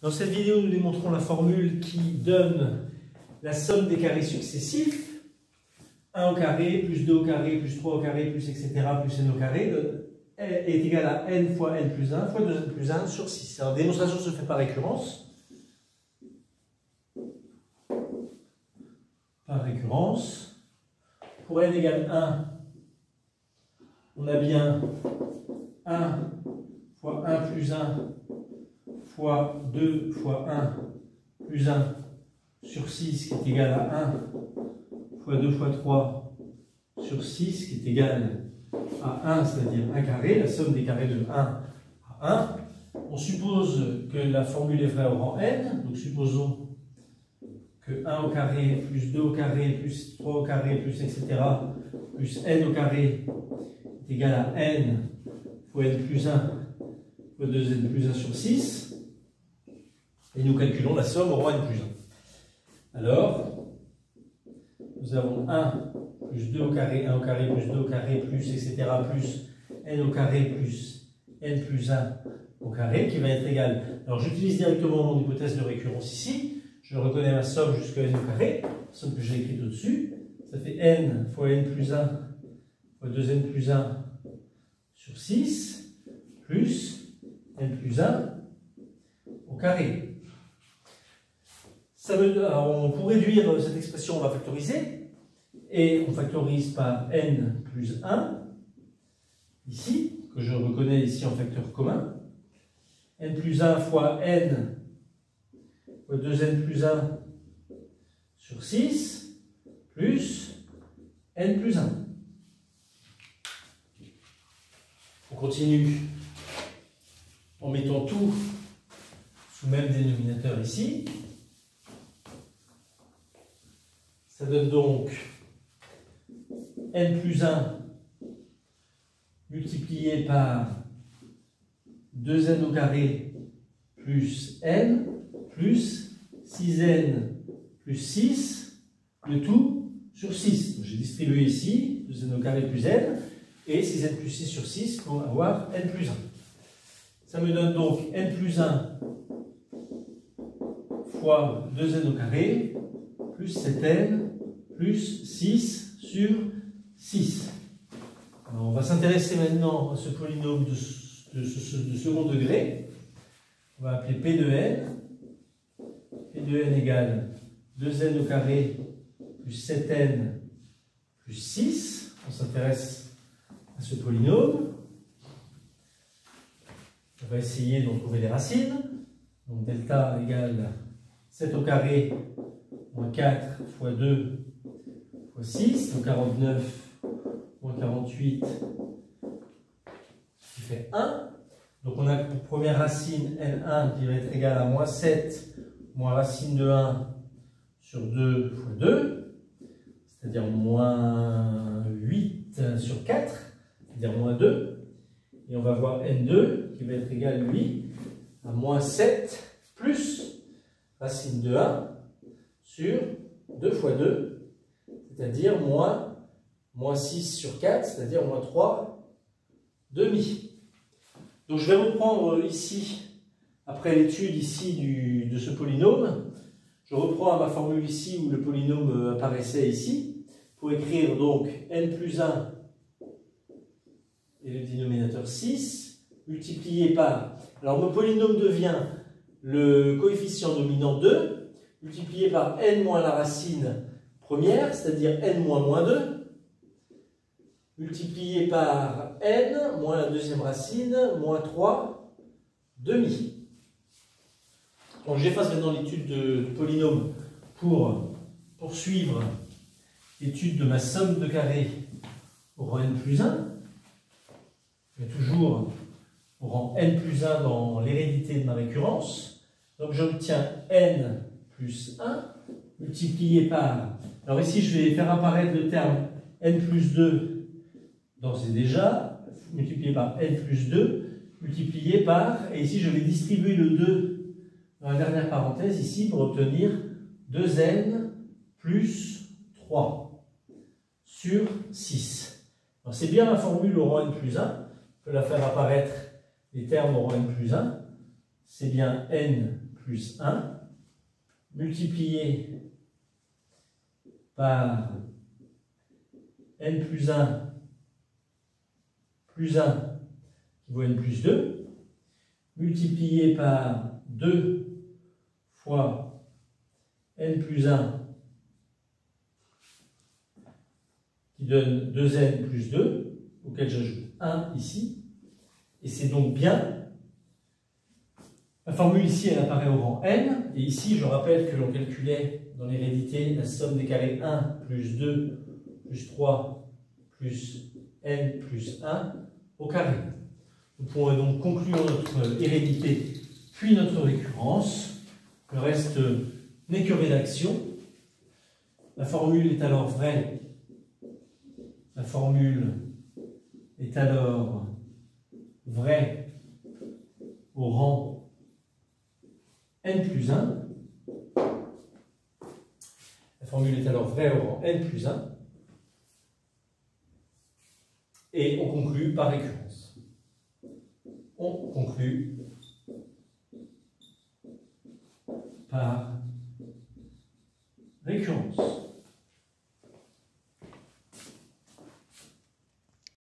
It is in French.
Dans cette vidéo, nous démontrons la formule qui donne la somme des carrés successifs. 1 au carré, plus 2 au carré, plus 3 au carré, plus etc. plus n au carré est égal à n fois n plus 1 fois 2n plus 1 sur 6. Alors, la démonstration se fait par récurrence. Par récurrence. Pour n égale 1, on a bien 1 fois 1 plus 1 fois 2 fois 1 plus 1 sur 6 qui est égal à 1 fois 2 fois 3 sur 6 qui est égal à 1, c'est-à-dire 1 carré, la somme des carrés de 1 à 1. On suppose que la formule est vraie au rang n, donc supposons que 1 au carré plus 2 au carré plus 3 au carré plus etc. plus n au carré est égal à n fois n plus 1 fois 2n plus 1 sur 6. Et nous calculons la somme au rang n plus 1. Alors, nous avons 1 plus 2 au carré, 1 au carré plus 2 au carré plus etc. plus n au carré plus n plus 1 au carré qui va être égal. Alors j'utilise directement mon hypothèse de récurrence ici. Je reconnais ma somme jusqu'à n au carré, la somme que j'ai écrite au-dessus. Ça fait n fois n plus 1 fois 2n plus 1 sur 6 plus n plus 1 au carré. Alors, pour réduire cette expression, on va factoriser. Et on factorise par n plus 1, ici, que je reconnais ici en facteur commun. N plus 1 fois n fois 2n plus 1 sur 6, plus n plus 1. On continue en mettant tout sous même dénominateur ici. Ça donne donc n plus 1 multiplié par 2n au carré plus n plus 6n plus 6, le tout sur 6. J'ai distribué ici 2n au carré plus n et 6n plus 6 sur 6 pour avoir n plus 1. Ça me donne donc n plus 1 fois 2n au carré plus 7n plus 6 sur 6. Alors on va s'intéresser maintenant à ce polynôme de second degré. On va appeler P de n. P de n égale 2n au carré plus 7n plus 6. On s'intéresse à ce polynôme. On va essayer d'en trouver les racines. Donc delta égale 7 au carré moins 4 fois 2 fois 6, donc 49 moins 48 qui fait 1. Donc on a pour première racine N1 qui va être égale à moins 7 moins racine de 1 sur 2 fois 2, c'est-à-dire moins 8 sur 4, c'est-à-dire moins 2. Et on va voir N2 qui va être égal, lui, à moins 7 plus racine de 1 sur 2 fois 2, c'est-à-dire moins 6 sur 4, c'est-à-dire moins 3 demi. Donc je vais reprendre ici, après l'étude ici de ce polynôme, je reprends ma formule ici où le polynôme apparaissait ici, pour écrire donc n plus 1 et le dénominateur 6, multiplié par, alors mon polynôme devient le coefficient dominant 2, multiplié par n moins la racine première, c'est-à-dire n moins moins 2, multiplié par n moins la deuxième racine, moins 3 demi. Donc j'efface maintenant l'étude du polynôme pour poursuivre l'étude de ma somme de carrés au rang n plus 1. Mais toujours au rang n plus 1 dans l'hérédité de ma récurrence. Donc j'obtiens n plus 1 multiplié par... Alors ici, je vais faire apparaître le terme n plus 2 d'ores et déjà, multiplié par n plus 2, multiplié par... Et ici, je vais distribuer le 2 dans la dernière parenthèse, ici, pour obtenir 2n plus 3 sur 6. Alors c'est bien la formule au rang n plus 1. On peut la faire apparaître les termes au rang n plus 1. c'est bien n plus 1, multiplié par n plus 1 qui vaut n plus 2, multiplié par 2 fois n plus 1 qui donne 2n plus 2, auquel j'ajoute 1 ici. Et c'est donc bien, la formule ici elle apparaît au rang n, et ici je rappelle que l'on calculait dans l'hérédité la somme des carrés 1 plus 2 plus 3 plus n plus 1 au carré. Nous pourrons donc conclure notre hérédité puis notre récurrence. Le reste n'est que rédaction. La formule est alors vraie. La formule est alors vraie au rang n plus 1. La formule est alors vraie au rang n plus 1. Et on conclut par récurrence. On conclut par récurrence.